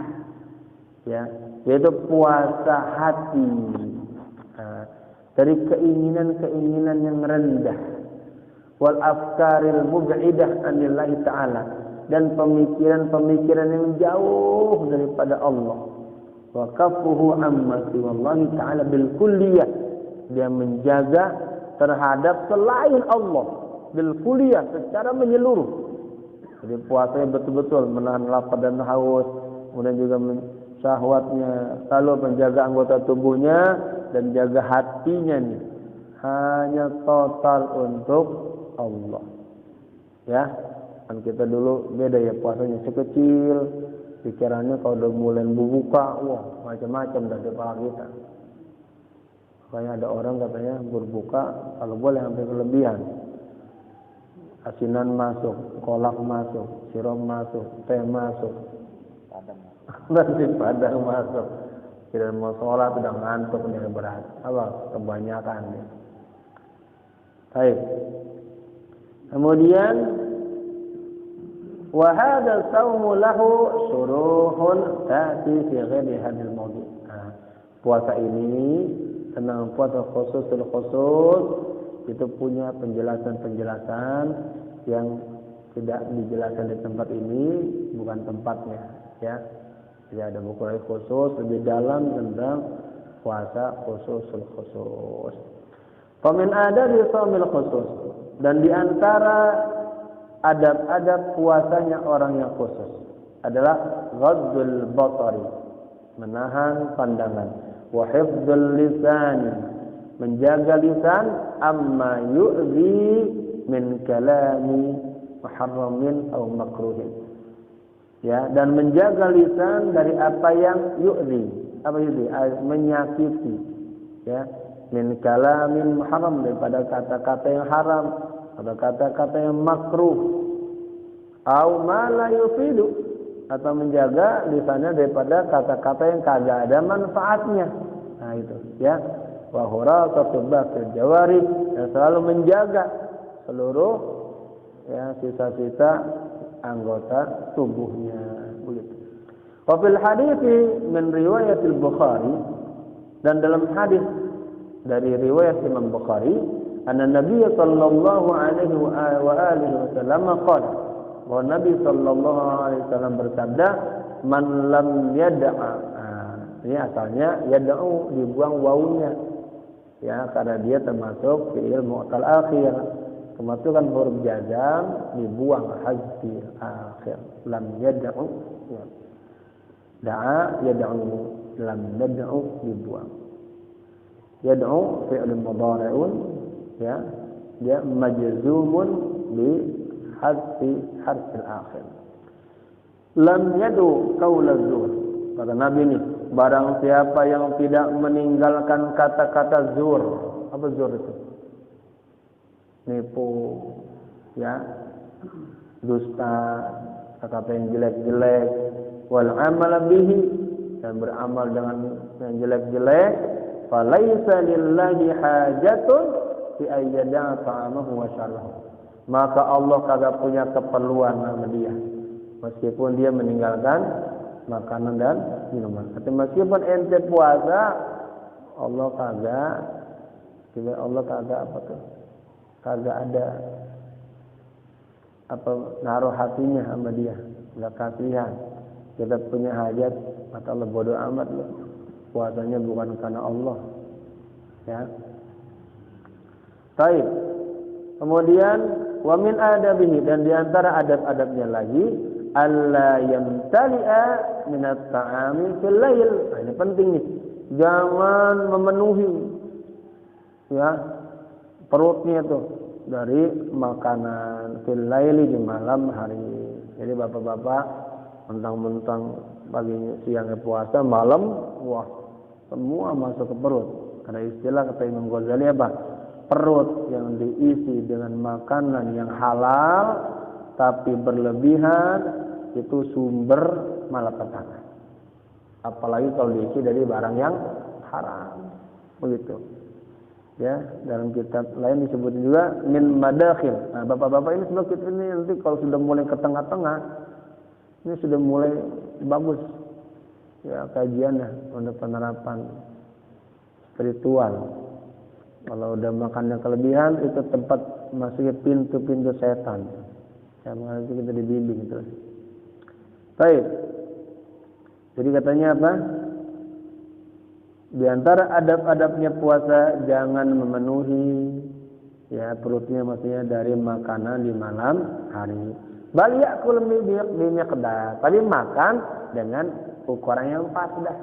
ya, yaitu puasa hati dari keinginan-keinginan yang rendah, wal afkaril mub'idah anillahi ta'ala, dan pemikiran-pemikiran yang jauh daripada Allah. Wa kafuhu amma siwallahi ta'ala bil kulliyah, dia menjaga terhadap selain Allah bil kulliyah, secara menyeluruh. Jadi puasanya betul-betul menahan lapar dan haus, kemudian juga syahwatnya, lalu menjaga anggota tubuhnya dan jaga hatinya nih. Hanya total untuk Allah. Ya, kan kita dulu beda ya puasanya sekecil, pikirannya kalau udah mulai berbuka, wah macam-macam dari kepala kita. Makanya ada orang katanya berbuka kalau boleh sampai kelebihan. Asinan masuk, kolak masuk, sirup masuk, teh masuk, nasi padang masuk. Tidak mau sholat udah ngantuk nih berat. Apa? Kebanyakan nih. Baik. Kemudian wa hadha saumu lahu syuruhun ta'ti fi ghairi hadhil mawdi'. Puasa ini tentang puasa khusus itu punya penjelasan-penjelasan yang tidak dijelaskan di tempat ini, bukan tempatnya, ya. Jadi ada buku khusus lebih dalam tentang puasa khusus. Famin adabi shaumil khusus, dan di antara adab-adab puasanya orang yang khusus adalah ghadul basari, menahan pandangan, wa hifdzul lisan, menjaga lisan amma yu'zi min kalami muharramin aw makruhin. Ya, dan menjaga lisan dari apa yang yu'zi, menyakiti, ya, min kalamin muharram, daripada kata-kata yang haram atau kata-kata yang makruh, au ma la yufidu, atau menjaga lisannya daripada kata-kata yang kagak ada manfaatnya. Nah itu, ya, wa hurasatu baqil jawarih, dan selalu menjaga seluruh, ya, sisa-sisa anggota tubuhnya, begitu. Wa fil hadithi min riwayat al-Bukhari, dan dalam hadis dari riwayat Imam Bukhari, anna Nabi sallallahu alaihi wa alihi wasallam qala, bahwa Nabi sallallahu alaihi wasallam bersabda, man lam yad'a, ini asalnya yad'u, dibuang wawunya, ya, karena dia termasuk fi'il mu'tal akhir, kemasukan huruf jazam, dibuang hazfi akhir. Lam yad'u, ya. Da'a yad'u, lam yad'u, dibuang. Yad'u fi'l mudhari'un, ya, dia majzumun bi hazfi harf al-akhir. Lam yad'u qaul az-zur, kata Nabi ini, barang siapa yang tidak meninggalkan kata-kata zur. Apa zur itu? Nipu, ya, dusta, kata-kata yang jelek-jelek, wal amal bihi, dan beramal dengan yang jelek-jelek, falaisa lillahi hajatun fi ayyada ta'amahu wa syarabahu, maka Allah kagak punya keperluan sama dia meskipun dia meninggalkan makanan dan minuman. Artinya meskipun ente puasa, Allah kagak apa tuh? Kagak ada apa naruh hatinya sama dia, enggak kasihan. Kita punya hajat, kata Allah, bodoh amat loh. Puasanya bukan karena Allah, ya. Baik. Kemudian wa min adabihi, dan di antara adab-adabnya lagi, alla yamtali'a min at-ta'ami fil lail. Ini penting nih. Jangan memenuhi, ya, perutnya tuh dari makanan fil laili, di malam hari. Jadi bapak-bapak mentang-mentang pagi siangnya puasa, malam wah semua masuk ke perut. Ada istilah kata Imam Ghazali apa? Perut yang diisi dengan makanan yang halal tapi berlebihan itu sumber malapetaka. Apalagi kalau diisi dari barang yang haram. Begitu. Ya, dalam kitab lain disebut juga min madakhil. Nah, bapak-bapak ini sedikit ini nanti kalau sudah mulai ke tengah-tengah, ini sudah mulai bagus, ya, kajiannya untuk penerapan spiritual. Kalau udah makannya kelebihan, itu tempat masuknya pintu-pintu setan. Ya, nanti kita dibimbing terus. Baik. Jadi katanya apa? Di antara adab-adabnya puasa, jangan memenuhi, ya, perutnya, maksudnya dari makanan di malam hari. Bal ya'kul bimiqdar, tapi makan dengan ukuran yang pas dah.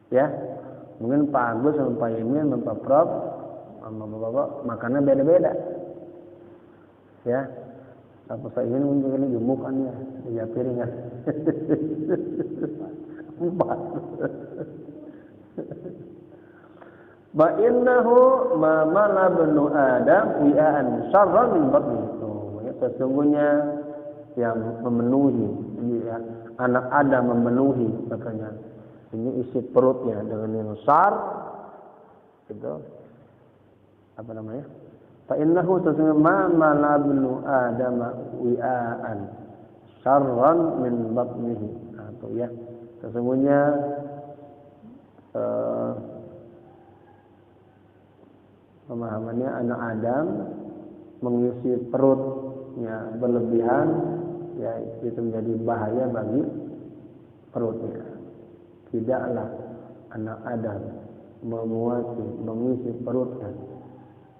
Ya. Mungkin Pak Agus sama Pak Imin sama Pak Prof sama Bapak makannya beda-beda. Ya, apa saya ingin mungkin gemukannya, ya piringan. 4. Ba innahu ma mala banu Adam wi'an syarran min batnihi. Ya, sesungguhnya yang memenuhi, ya, anak Adam memenuhi katanya. Ini isi perutnya dengan yang besar, itu apa namanya? Fa innahu sesungguhnya ma mala banu Adam wi'an syarran min batnihi. Atau ya, sesungguhnya pemahamannya anak Adam mengisi perutnya berlebihan, ya itu menjadi bahaya bagi perutnya. Tidaklah anak Adam mengisi perutnya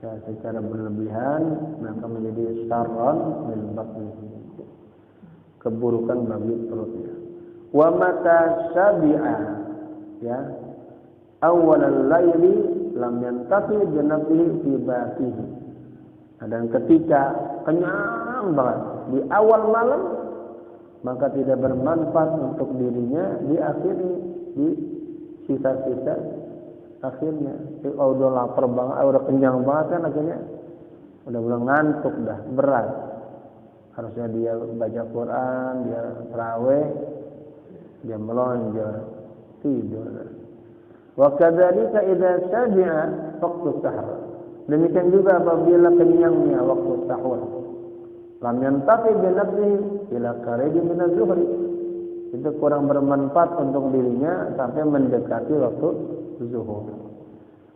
ya secara berlebihan, maka menjadi syarran min batnihi, keburukan bagi perutnya. Wa mata syabi'a, ya, awal al-laili lam yantafi bi nafsihi fi batihi. Dan ketika kenyang banget di awal malam, maka tidak bermanfaat untuk dirinya di sisa-sisa akhirnya. Udah lapar banget, udah kenyang banget kan, akhirnya udah mulai ngantuk, dah berat. Harusnya dia baca Quran, dia tarawih, dia melonjor, tidur. Wa kadzalika idza syabi'a waqtu sahur. Demikian juga apabila kenyangnya waktu sahur. Lam yantafi bi nafsihi ila qarib min az-zuhri. Itu kurang bermanfaat untuk dirinya sampai mendekati waktu zuhur.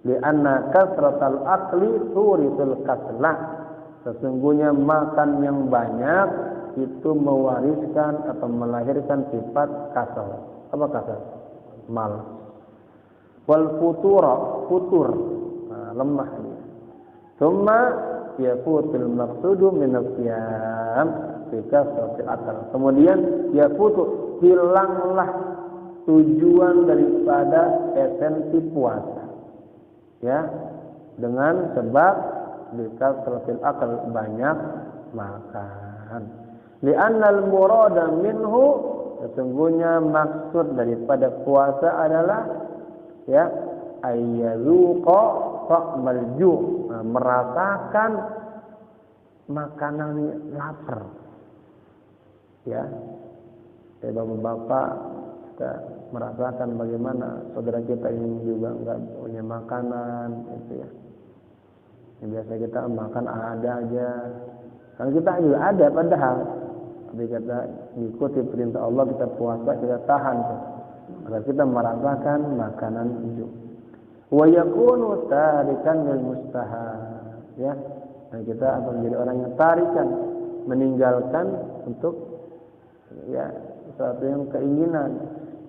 Li'anna kasratal akli turisul kaslah. Sesungguhnya makan yang banyak itu mewariskan atau melahirkan sifat kasal. Apa kasal? Malas. Wal futur, lemah dia. Thumma yafutul maqsudu min as-siyam fi kasratil akal. Kemudian yafutu, hilanglah tujuan daripada esensi puasa. Ya, dengan sebab bi kasratil akal, banyak makan. Li'annal murada minhu, sesungguhnya maksud daripada puasa adalah ya ayyazuqa ta'mal ju', merasakan makanan lapar. Ya, bapak-bapak kita merasakan bagaimana saudara kita ini juga enggak punya makanan, gitu ya. Yang biasa kita makan ada aja. Kan kita juga ada padahal, tapi kita mengikuti perintah Allah, kita puasa, kita tahan tuh. Agar kita merasakan makanan itu. Wa yakunu tarikan lil mustahab, ya. Dan kita akan menjadi orang yang tarikan, meninggalkan untuk ya sesuatu yang keinginan.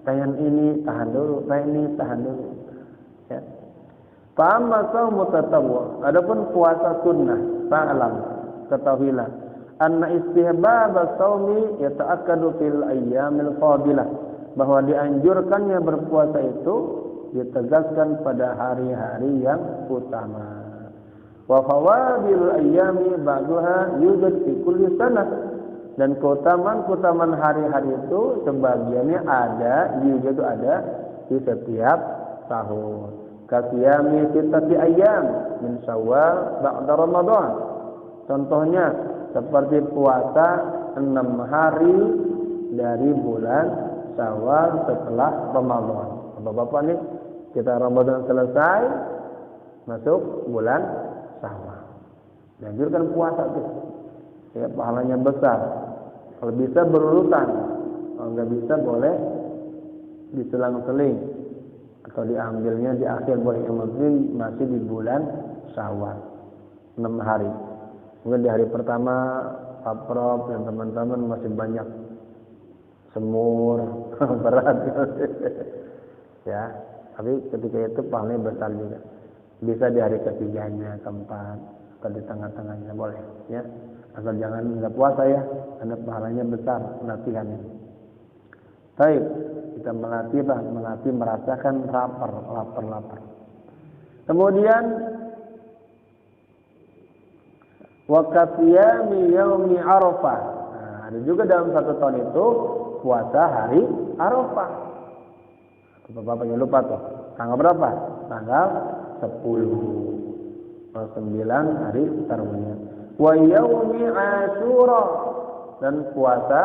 Pengen ini tahan dulu, pengen ini tahan dulu. Ya. Fa amma shaumu tatawwu, adapun puasa sunnah, fa'lam, ketahuilah anna istihbab as-shaumi yata'akkadu fil ayyamil fadilah, bahwa dianjurkannya berpuasa itu ditegaskan pada hari-hari yang utama. Wa fawadil ayyami ba'daha yujad fi kulli sanah, dan keutamaan hari-hari itu sebagiannya ada, juga itu ada di setiap tahun. Kasiyami sittati ayyam min Syawal ba'da Ramadan. Contohnya seperti puasa 6 hari dari bulan Syawal setelah Ramadan. Bapak-bapak nih, kita Ramadan selesai, masuk bulan Syawal. Dianjurkan puasa tuh. Ya, pahalanya besar. Kalau bisa berurutan, kalau nggak bisa boleh diselang-seling atau diambilnya di akhir, boleh. Yang penting masih di bulan Syawal 6 hari. Mungkin di hari pertama April dan teman-teman masih banyak semur berat ya, tapi ketika itu pahalanya besar juga. Bisa di hari ketiganya, keempat, atau di tengah-tengahnya boleh ya. Asal jangan nggak puasa ya, karena pahalanya besar latihannya. Baik, kita melatih merasakan lapar. Kemudian Wa kasiyami yaumi Arafah. Nah, ada juga dalam satu tahun itu puasa hari Arafah. Bapak-bapak jangan lupa tuh. Tanggal berapa? Tanggal 10. 9 hari taruhnya. Wa yaumi Asyura, dan puasa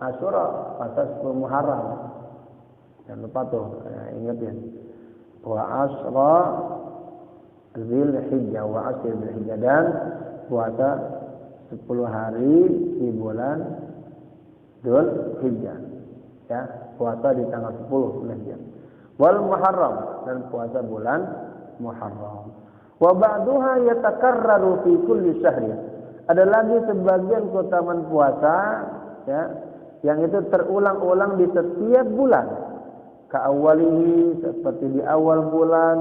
Asyura, puasa 10 Muharram. Jangan lupa tuh, ingat ya. Wa Asyra Dzulhijjah, wa Asyra Dzulhijjah, dan puasa 10 hari di bulan Dzulhijjah. Ya, puasa di tanggal 10 Dzulhijjah. Wal Muharram, dan puasa bulan Muharram. Wa ba'duha yatakarraru fi kulli syahri. Ada lagi sebagian keutamaan puasa ya yang itu terulang-ulang di setiap bulan. Ka'awwalihi, seperti di awal bulan,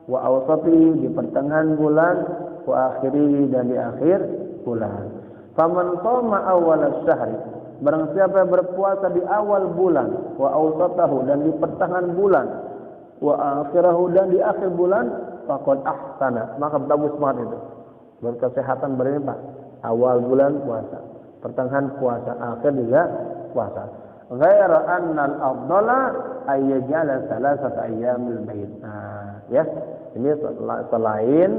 wa awsatihi, di pertengahan bulan, wa akhirihi, dan di akhir bulan. Faman shoma awwal asy-syahri, barang siapa yang berpuasa di awal bulan, wa awsatahu, dan di pertengahan bulan, wa akhirahu, dan di akhir bulan, faqad ahsana, maka bagus banget itu. Berkesehatan berlimpah. Awal bulan puasa, pertengahan puasa, akhir juga puasa. Ghaira anna al-afdala ay yaj'ala salasata ayyamil bait. Nah, ya. Ini selain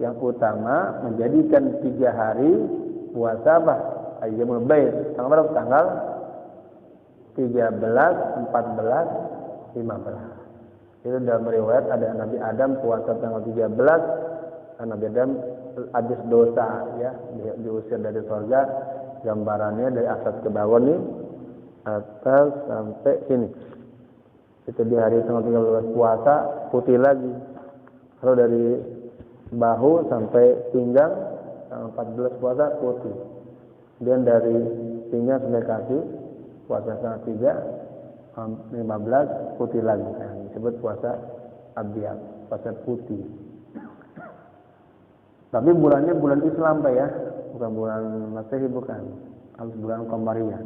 yang utama menjadikan 3 hari puasa apa? Ayyamul bait. Tanggal berapa? Tanggal 13, 14, 15. Itu dalam riwayat ada Nabi Adam puasa tanggal 13, Nabi Adam habis dosa ya, diusir dari surga. Gambarannya dari atas ke bawah nih, atas sampai sini. Itu di hari tanggal 13 puasa putih lagi. Kalau dari bahu sampai pinggang tanggal 14 puasa putih. Kemudian dari pinggang sampai kaki puasa tanggal 3, 15 putih lagi. Nah, disebut puasa abyad, puasa putih. Tapi bulannya bulan Islam Pak ya, bukan bulan Masehi, bukan. Harus bulan Qamariyah.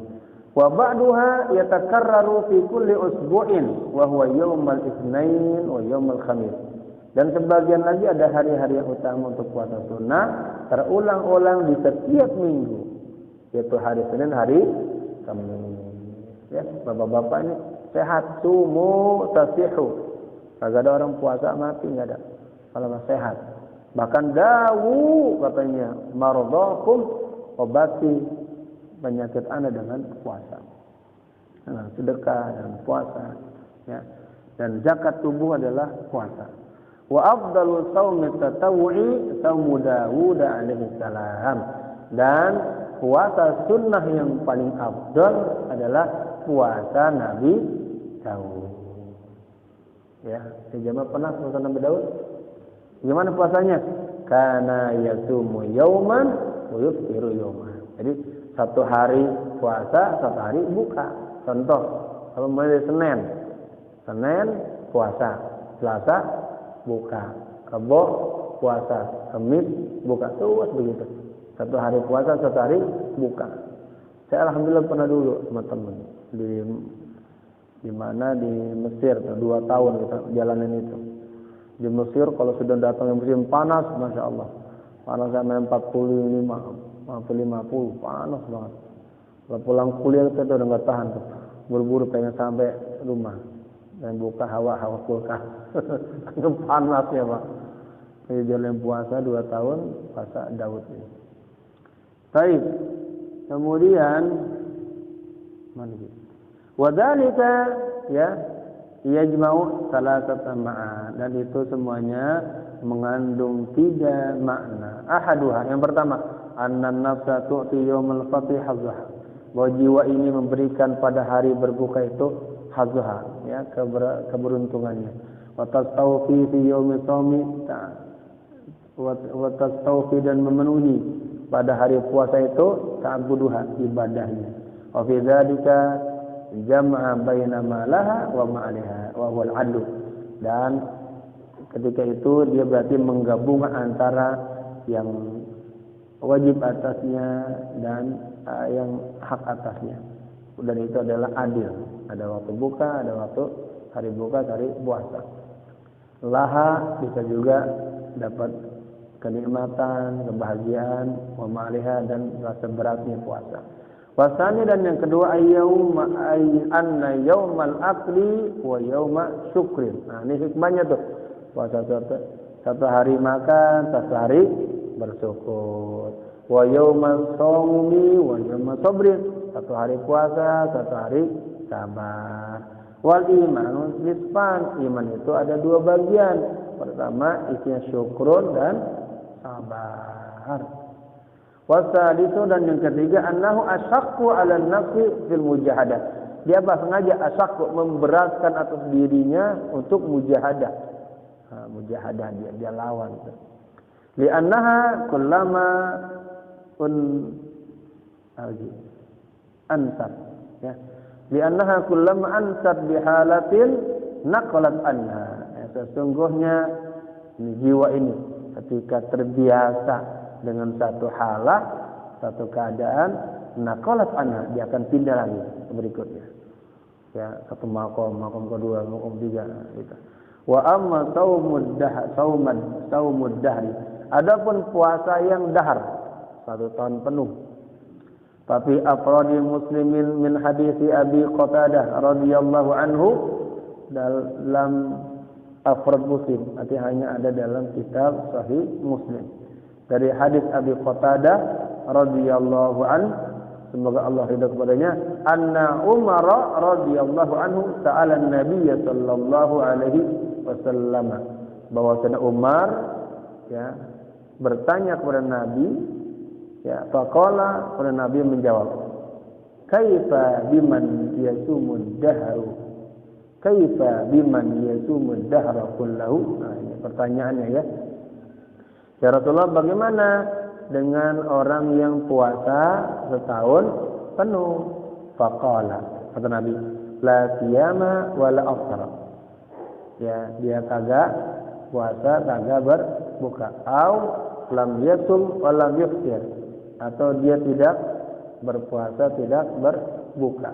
Wa ba'duha yatakarraru fi kulli usbu'in wa huwa yaumul Itsnain wa yaumul Khamis. Dan sebagian lagi ada hari-hari yang utama untuk puasa sunnah terulang-ulang di setiap minggu, yaitu hari Senin, hari Kamis. Ya, bapak-bapak ini sehat, sumu tasihu. Kagak ada orang puasa mati, enggak ada. Kalau sehat. Bahkan dawu katanya, maradhakum, obati penyakit Anda dengan puasa. Dengan sedekah dan puasa, ya. Dan zakat tubuh adalah puasa. Wa afdalu shaumi tatawwu'i shaumu Daud alaihi salam. Dan puasa sunnah yang paling afdal adalah puasa Nabi Daud. Ya, sejamaah pernah puasa Nabi Daud? Gimana puasanya? Kana yasumu yauman wa yuftiru yauman. Jadi satu hari puasa, satu hari buka. Contoh, kalau mulai dari Senin puasa, Selasa buka, Rabu puasa, Kamis buka, terus begitu. Satu hari puasa, satu hari buka. Saya alhamdulillah pernah dulu sama teman di mana di Mesir, 2 tahun kita jalanin itu. Di Mesir kalau sudah datang musim panas, masya Allah, panas sampai 45, 50, panas banget. Kalau pulang kuliah kita udah nggak tahan tuh, buru-buru pengen sampai rumah dan buka hawa kulkas. Panas ya Pak. Jadi jalan puasa 2 tahun, puasa Daud ini. Baik, kemudian mana gitu? Wadzalika ya. Yajma'u salasata ma'an, dan itu semuanya mengandung 3 makna. Ahaduha, yang pertama, annan nafsa tu'ti yaumul fathi hazzaha, bahwa jiwa ini memberikan pada hari berbuka itu hazzaha, ya, keberuntungannya. Wa tastawfi fi yaumi shaumi, wa tastawfi, dan memenuhi pada hari puasa itu ta'buduha, ibadahnya. Wa fi dzalika jama'a baina ma laha wa ma 'alaiha wa huwal 'adl. Dan ketika itu dia berarti menggabungkan antara yang wajib atasnya dan yang hak atasnya. Dan itu adalah adil. Ada waktu buka, ada waktu hari buka, hari puasa. Laha bisa juga dapat kenikmatan, kebahagiaan, wa ma'aliha dan rasa beratnya puasa. Wasani dan yang kedua anna yaumal akli wa yauma syukrin. Nah, ini hikmahnya tuh. Puasa satu hari makan, satu hari bersyukur. Wa yauma shaumi wa yauma sabrin. Satu hari puasa, satu hari sabar. Wal iman nisfan. Iman itu ada dua bagian. Pertama isinya syukrun dan sabar. Wasalisu dan yang ketiga annahu asyaqqu 'ala an-nafsi fil mujahadah. Dia sengaja asyaqqu memberatkan atas dirinya untuk mujahadah. Mujahadah dia lawan. Li'annaha kullama ansar ya. Li'annaha kullama ansar bihalatin naqalat anha. Sesungguhnya jiwa ini ketika terbiasa dengan satu halah, satu keadaan, naqalat anha, dia akan pindah lagi ke berikutnya. Ya, satu makom kedua, makom tiga gitu. Wa amma saumud dahri. Adapun puasa yang dahar, 1 tahun penuh. Tapi afradi muslimin min hadisi Abi Qatadah radhiyallahu anhu dalam afrad Muslim, artinya hanya ada dalam kitab Sahih Muslim. Dari hadis Abi Qatadah radhiyallahu anhu, semoga Allah ridha kepadanya, anna Umar radhiyallahu anhu sa'ala an-nabiy sallallahu alaihi wasallam, bahwasanya Umar ya bertanya kepada Nabi ya, faqala, kepada Nabi menjawab, kaifa biman yasumud dahru, kaifa biman yasumud dahra kullahu. Nah, ini pertanyaannya ya. Ya Rasulullah, bagaimana dengan orang yang puasa setahun penuh? Faqala, kata Nabi, la siyama wala afṭara. Ya, dia kagak puasa, kagak berbuka. Au lam yasum wa lam yufṭir, atau dia tidak berpuasa, tidak berbuka.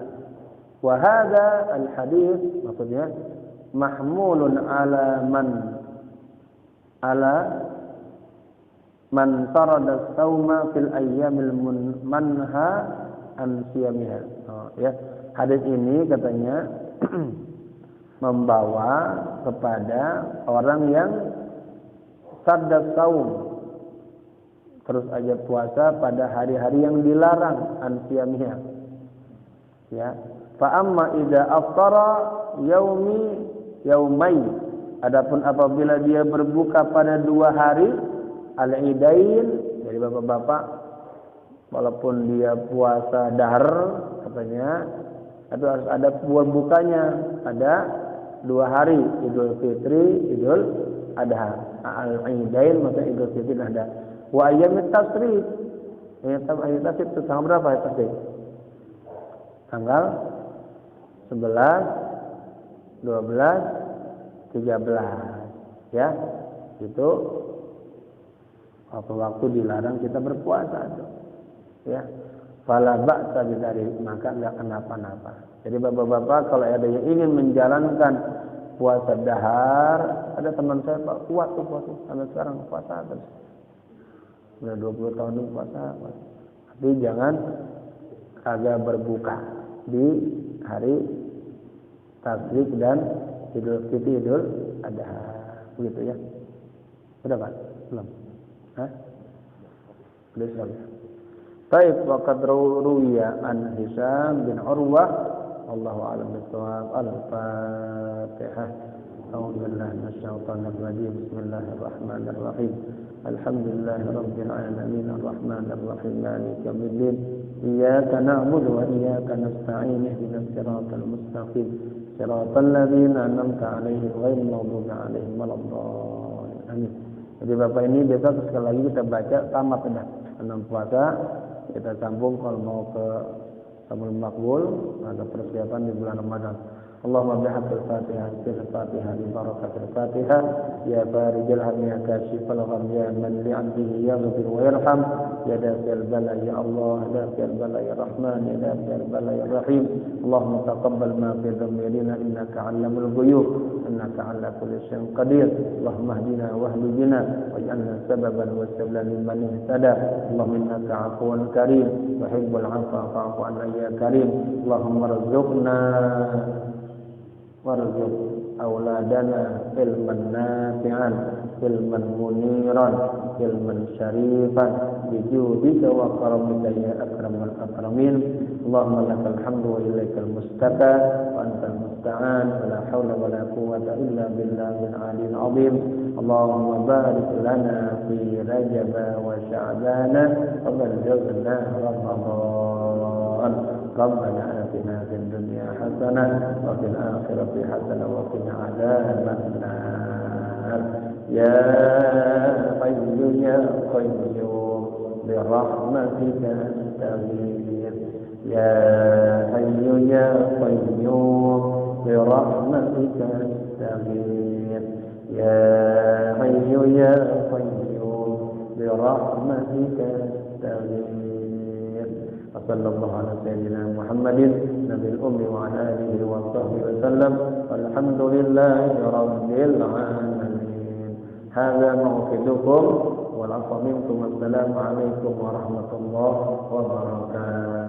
Wa hadza al-hadits, maksudnya mahmulun ala man tarada sauma fil ayyamil manha an siyamiha. Ya, hadis ini katanya membawa kepada orang yang sadda saum, terus aja puasa pada hari-hari yang dilarang an siyamiha. Ya, fa amma idza aftara yaumai, adapun apabila dia berbuka pada 2 hari al-idain, jadi bapak-bapak walaupun dia puasa dahar katanya itu harus ada bukanya, ada 2 hari, Idul Fitri, Idul Adha. Al-idain maksudnya Idul Fitri ada. Wa ayyamit tasrik, ayat tasrik itu tanggal berapa ayat tasrik? Tanggal 11, 12, 13 ya, itu waktu dilarang kita berpuasa tuh. Ya. Fala ba'sa bidzalik, maka enggak kenapa-napa. Jadi bapak-bapak kalau ada yang ingin menjalankan puasa dahar, ada teman saya Pak kuat tuh puasa sampai sekarang puasa terus. Udah 20 tahun tuh puasa. Tapi jangan kagak berbuka di hari Tasyrik dan Idul Fitri, Idul Adha, begitu ya. Sudah Pak? Belum? Hah? Sudah selesai. Baik, waqad ruwiya an Hisham bin Urwah, wallahu a'lam bissawab. Al-Fatihah. A'udzu billahi minasyaitonir rajim. Bismillahirrahmanirrahim. Alhamdulillahirabbil alamin arrahmanir rahim maliki yaumiddin. Iyyaka na'budu wa iyyaka nasta'in ihdinas siratal mustaqim. Siratal ladzina an'amta 'alaihim ghairil maghdubi 'alaihim waladdallin. Amin. Jadi Bapak ini besok sekali lagi kita baca tamat dah 6 puasa. Kita sambung kalau mau ke Sabul Maqbul, ada persiapan di bulan Ramadan. Allahumma bihaqqil Fatihah, bil Fatihah, bi barakatil Fatihah, يا فارج الهم يا كاشف الغم يا من لعبده يغفر ويرحم يا دافع البلاء يا الله دافع البلاء يا رحمن يا دافع البلاء يا رحيم اللهم تقبل ما في ضميرنا إنك علم الغيوب إنك على كل شيء قدير اللهم اهدنا واهد بنا واجعلنا سببا وسبلا لمن اهتدى اللهم إنك عفو كريم تحب العفو فاعف عنا يا كريم اللهم ارزقنا وارزق أولادنا علما نافعا علما منيرا علما شريفا بجودك وكرمك يا أكرم الأكرمين اللهم لك الحمد وإليك المستكى وأنت المستعان ولا حول ولا قوة إلا بالله العلي العظيم اللهم بارك لنا في رجب وشعبان وبلغنا رمضان ربنا آتنا في الدنيا حسنة وفي الآخرة حسنة وقنا عذاب النار يا حي يا قيوم برحمتك أستغيث يا حي يا قيوم برحمتك أستغيث يا حي يا قيوم برحمتك أستغيث وصلى الله على سيدنا محمد نبي الأمي وعلى آله وصحبه وسلم والحمد لله رب العالمين هذا موعدكم والعصر منكم والسلام عليكم ورحمة الله وبركاته